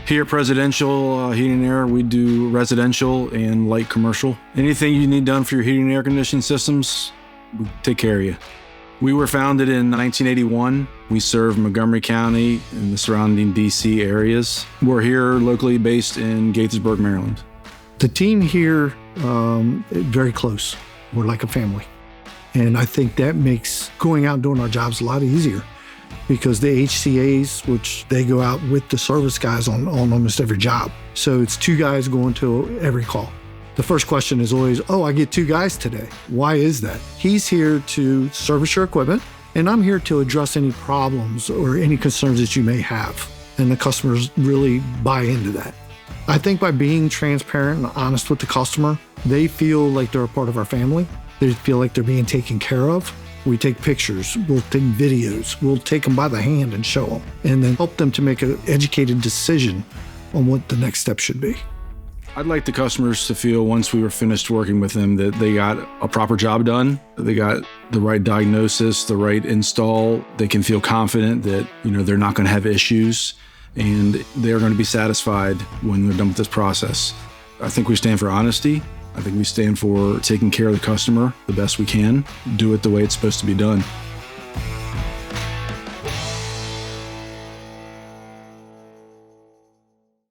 Here at Presidential Heating and Air, we do residential and light commercial. Anything you need done for your heating and air conditioning systems, we take care of you. We were founded in 1981. We serve Montgomery County and the surrounding DC areas. We're here locally based in Gaithersburg, Maryland. The team here is very close. We're like a family. And I think that makes going out and doing our jobs a lot easier because the HCAs, which they go out with the service guys on almost every job. So it's two guys going to every call. The first question is always, I get two guys today. Why is that? He's here to service your equipment, and I'm here to address any problems or any concerns that you may have. And the customers really buy into that. I think by being transparent and honest with the customer, they feel like they're a part of our family. They feel like they're being taken care of. We take pictures, we'll take videos, we'll take them by the hand and show them, and then help them to make an educated decision on what the next step should be. I'd like the customers to feel once we were finished working with them that they got a proper job done, that they got the right diagnosis, the right install. They can feel confident that, they're not going to have issues and they're going to be satisfied when they're done with this process. I think we stand for honesty. I think we stand for taking care of the customer the best we can, do it the way it's supposed to be done.